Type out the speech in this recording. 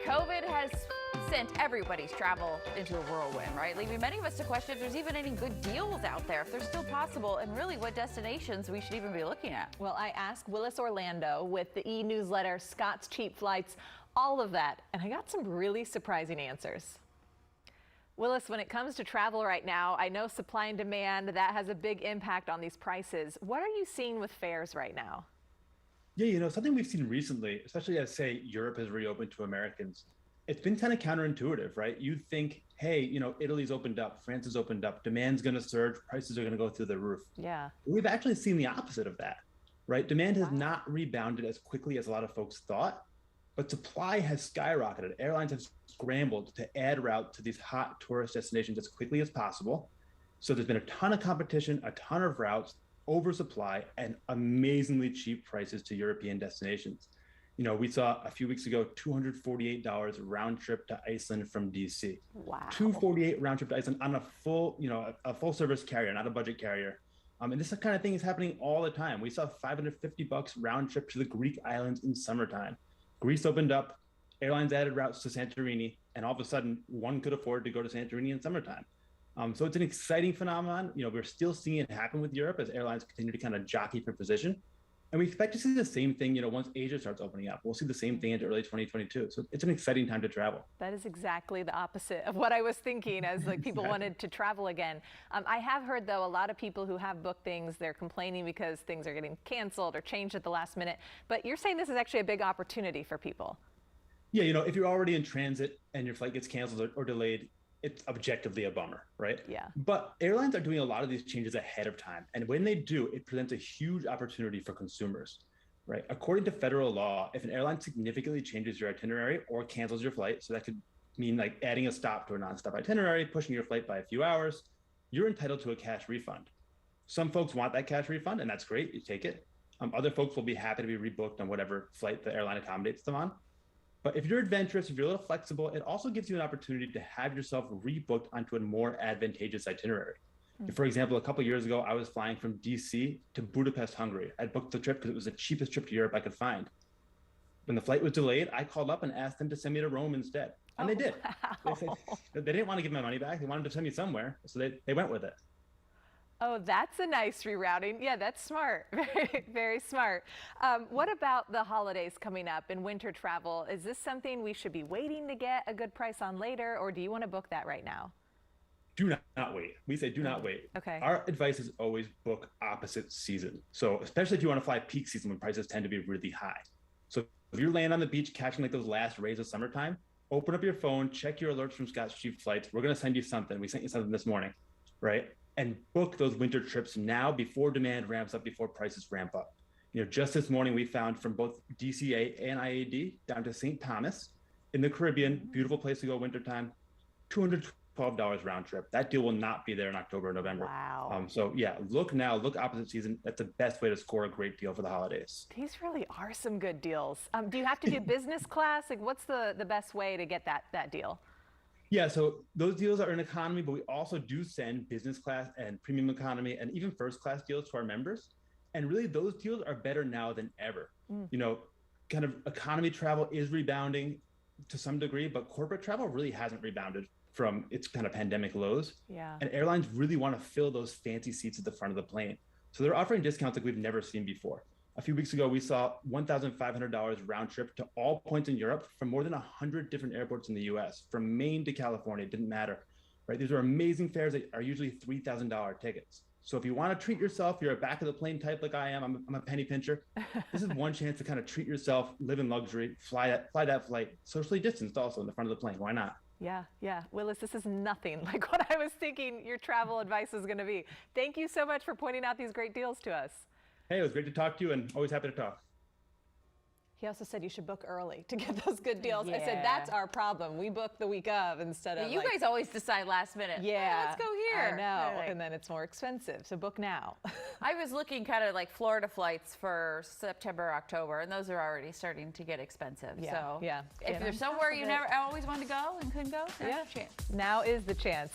COVID has sent everybody's travel into a whirlwind, right? Leaving many of us to question if there's even any good deals out there, if they're still possible, and really what destinations we should even be looking at. Well, I asked Willis Orlando with the e-newsletter Scott's Cheap Flights, all of that, and I got some really surprising answers. Willis, when it comes to travel right now, I know supply and demand, that has a big impact on these prices. What are you seeing with fares right now? Yeah, something we've seen recently, especially as, say, Europe has reopened to Americans, it's been kind of counterintuitive, right? You'd think, hey, Italy's opened up, France has opened up, demand's going to surge, prices are going to go through the roof. Yeah. We've actually seen the opposite of that, right? Demand has not rebounded as quickly as a lot of folks thought, but supply has skyrocketed. Airlines have scrambled to add routes to these hot tourist destinations as quickly as possible. So there's been a ton of competition, a ton of routes, oversupply, and amazingly cheap prices to European destinations. We saw a few weeks ago, $248 round trip to Iceland from DC. Wow. $248 round trip to Iceland on a full service carrier, not a budget carrier. And this kind of thing is happening all the time. We saw $550 round trip to the Greek islands in summertime. Greece opened up, airlines added routes to Santorini, and all of a sudden, one could afford to go to Santorini in summertime. So it's an exciting phenomenon. We're still seeing it happen with Europe as airlines continue to kind of jockey for position. And we expect to see the same thing, once Asia starts opening up. We'll see the same thing into early 2022. So it's an exciting time to travel. That is exactly the opposite of what I was thinking as people wanted to travel again. I have heard, though, a lot of people who have booked things, they're complaining because things are getting canceled or changed at the last minute. But you're saying this is actually a big opportunity for people. Yeah, if you're already in transit and your flight gets canceled or delayed, it's objectively a bummer, right? Yeah. But airlines are doing a lot of these changes ahead of time. And when they do, it presents a huge opportunity for consumers, right? According to federal law, if an airline significantly changes your itinerary or cancels your flight, so that could mean like adding a stop to a nonstop itinerary, pushing your flight by a few hours, you're entitled to a cash refund. Some folks want that cash refund, and that's great, you take it. Other folks will be happy to be rebooked on whatever flight the airline accommodates them on. But if you're adventurous, if you're a little flexible, it also gives you an opportunity to have yourself rebooked onto a more advantageous itinerary. For example, a couple of years ago, I was flying from DC to Budapest, Hungary. I booked the trip because it was the cheapest trip to Europe I could find. When the flight was delayed, I called up and asked them to send me to Rome instead. And they did. Wow. They didn't want to give my money back. They wanted to send me somewhere. So they went with it. Oh, that's a nice rerouting. Yeah, that's smart. Very, very smart. What about the holidays coming up and winter travel? Is this something we should be waiting to get a good price on later, or do you want to book that right now? Do not wait. We say do not wait. Okay. Our advice is always book opposite season. So especially if you want to fly peak season when prices tend to be really high. So if you're laying on the beach catching like those last rays of summertime, open up your phone, check your alerts from Scott's Cheap Flights. We're going to send you something. We sent you something this morning, right? And book those winter trips now before demand ramps up, before prices ramp up. Just this morning, we found from both DCA and IAD down to St. Thomas in the Caribbean, beautiful place to go wintertime, $212 round trip. That deal will not be there in October or November. Wow. So yeah, look now, look opposite season. That's the best way to score a great deal for the holidays. These really are some good deals. Do you have to do business class? Like, what's the best way to get that deal? Yeah, so those deals are in economy, but we also do send business class and premium economy and even first class deals to our members. And really, those deals are better now than ever. Kind of economy travel is rebounding to some degree, but corporate travel really hasn't rebounded from its kind of pandemic lows. Yeah. And airlines really want to fill those fancy seats at the front of the plane. So they're offering discounts like we've never seen before. A few weeks ago, we saw $1,500 round trip to all points in Europe from more than 100 different airports in the US, from Maine to California, it didn't matter, right? These are amazing fares that are usually $3,000 tickets. So if you want to treat yourself, you're a back of the plane type like I am, I'm a penny pincher. This is one chance to kind of treat yourself, live in luxury, fly that flight, socially distanced also in the front of the plane. Why not? Yeah. Willis, this is nothing like what I was thinking your travel advice was going to be. Thank you so much for pointing out these great deals to us. Hey, it was great to talk to you and always happy to talk. He also said you should book early to get those good deals. Yeah. I said, that's our problem. We book the week of instead of You guys always decide last minute. Yeah. Oh, let's go here. I know. Right. And then it's more expensive. So book now. I was looking kind of like Florida flights for September, October, and those are already starting to get expensive. Yeah. So Yeah. if there's somewhere you never always wanted to go and couldn't go, there's a chance. Now is the chance.